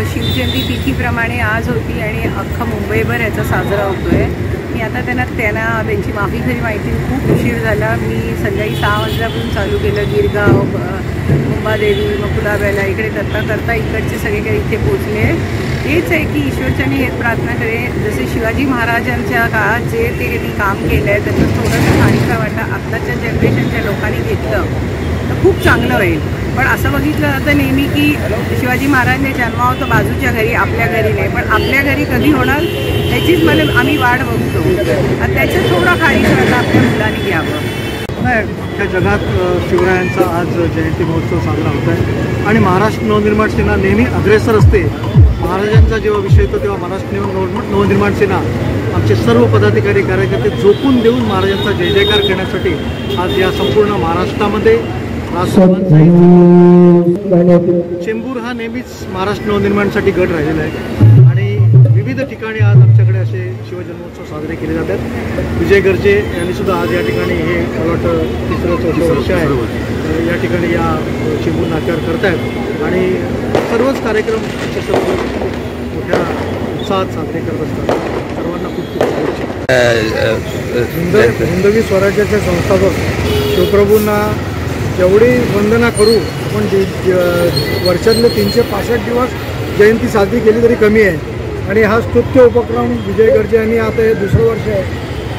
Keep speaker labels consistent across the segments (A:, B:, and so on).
A: शिवजयंती तिथीप्रमाणे आज होती आणि अख्खा मुंबईभर याचा साजरा होतोय। मी आता त्यांना त्यांची माफी खरी माहिती खूप उशीर झाला। मी संध्याकाळी 6 वाजल्यापासून चालू केलं, गिरगाव, मुंबादेवी, मकुलाबेला इकडे करता इकडचे सगळे काही इथे पोचले। हेच आहे की ईश्वरचरणी हेच प्रार्थना करे, जसे शिवाजी महाराजांच्या काळात जे ते काम केलं आहे त्याचं थोडंसं खारीचा वाटा आत्ताच्या जनरेशनच्या लोकांनी घेतलं तर खूप चांगलं होईल। पण असं बघितलं जातं नेहमी की शिवाजी महाराजांनी जन्मावं तर बाजूच्या घरी, आपल्या घरी नाही, पण आपल्या घरी कधी होणार त्याचीच आम्ही वाट बघतो। त्याच्यात थोडा खारीचा वाटा आपल्या मुलांनी घ्यावं।
B: अख्ख्या जगात शिवरायांचा आज जयंती महोत्सव साजरा होत आहे आणि महाराष्ट्र नवनिर्माण सेना नेहमी अग्रेसर असते। महाराजांचा जेव्हा विषय येतो तेव्हा महाराष्ट्र नवनिर्माण सेना आमचे सर्व पदाधिकारी कार्यकर्ते झोपून देऊन महाराजांचा जय जयकार करण्यासाठी आज या संपूर्ण महाराष्ट्रामध्ये चेंबूर हा नेहमीच महाराष्ट्र नवनिर्माणासाठी गट राहिलेला आहे आणि विविध ठिकाणी आज आमच्याकडे असे शिवजन्मोत्सव साजरे केले जातात। विजय गर्जे यांनी सुद्धा आज या ठिकाणी हे मला वाटतं 3-4 वर्ष आहे या ठिकाणी या चेंबूर नाक्यावर करतायत आणि सर्वच कार्यक्रम सर्व मोठ्या उत्साहात साजरे करत असतात। सर्वांना खूप खूप शुभेच्छा। हिंदवी स्वराज्याचे संस्थापक शिवप्रभूंना जेवढी वंदना करू आपण वर्षातले 365 दिवस जयंती साजरी केली तरी कमी आहे आणि हा स्तुत्य उपक्रम विजय गर्जे यांनी आता हे 2रं वर्ष आहे।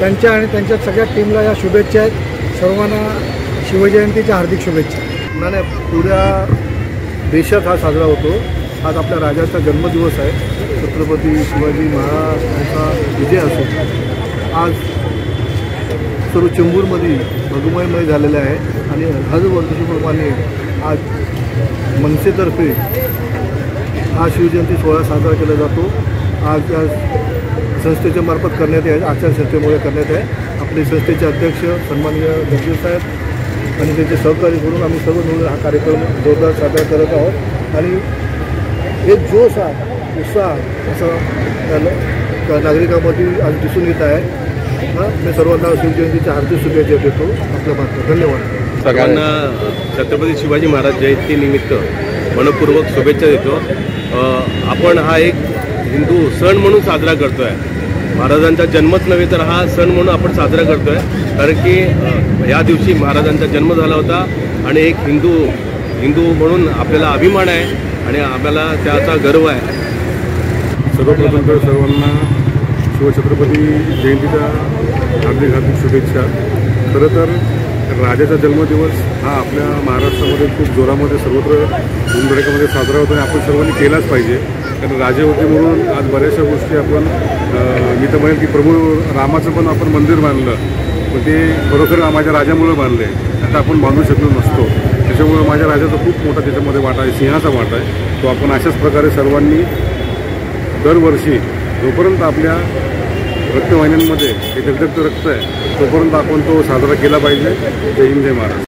B: त्यांच्या आणि त्यांच्या सगळ्या टीमला या शुभेच्छा आहेत। सर्वांना शिवजयंतीच्या हार्दिक शुभेच्छा।
C: नाही, पुऱ्या देशात हा साजरा होतो। आज आपल्या राजाचा जन्मदिवस आहे, छत्रपती शिवाजी महाराजांचा विजय असो। आज सर्व चेंबूरमध्ये भगमयमय झालेलं आहे आणि वर्षाप्रमाणे आज मनसेतर्फे हा शिवजयंती सोहळा साजरा केला जातो। आज या संस्थेच्या मार्फत करण्यात आहे, आचारसंहितेमुळे करण्यात आहे। आपले संस्थेचे अध्यक्ष सन्माननीय गर्जे साहेब आणि त्यांचे सहकारी करून आम्ही सर्व मिळून हा कार्यक्रम जोरदार साजरा करत आहोत आणि एक जोश उत्साह असं नागरिकांमध्ये आज दिसून येत आहे। मी सर्वांना शिवजयंतीच्या हार्दिक शुभेच्छा देतो। आपल्या मार्फत धन्यवाद।
D: सगळ्यांना छत्रपती शिवाजी महाराज जयंतीनिमित्त मनपूर्वक शुभेच्छा देतो। आपण हा एक हिंदू सण म्हणून साजरा करतो आहे। महाराजांचा जन्मच नव्हे तर हा सण म्हणून आपण साजरा करतो आहे, कारण की या दिवशी महाराजांचा जन्म झाला होता आणि एक हिंदू म्हणून आपल्याला अभिमान आहे आणि आम्हाला त्याचा गर्व आहे।
E: सर्वप्रथम तर सर्वांना शिवछत्रपती जयंतीच्या हार्दिक शुभेच्छा। खरं तर राजाचा जन्मदिवस हा आपल्या महाराष्ट्रामध्ये खूप जोरामध्ये सर्वत्र धूमधडाक्यामध्ये साजरा होतो आणि आपण सर्वांनी केलाच पाहिजे, कारण राजे होते म्हणून आज बऱ्याचशा गोष्टी आपण मी तर म्हणेल की प्रभू रामाचं पण आपण मंदिर बांधलं, पण ते खरोखर माझ्या राजामुळे बांधलं आहे, आता आपण बांधू शकलो नसतो। त्याच्यामुळे माझ्या राजाचा खूप मोठा त्याच्यामध्ये वाटा आहे, सिंहाचा वाटा आहे। तो आपण अशाच प्रकारे सर्वांनी दरवर्षी जोपर्यंत आपल्या रक्तवाहिन्यांमध्ये हे दगदगतं रक्त आहे तोपर्यंत आपण तो साजरा केला पाहिजे। जय हिंद, जय महाराष्ट्र।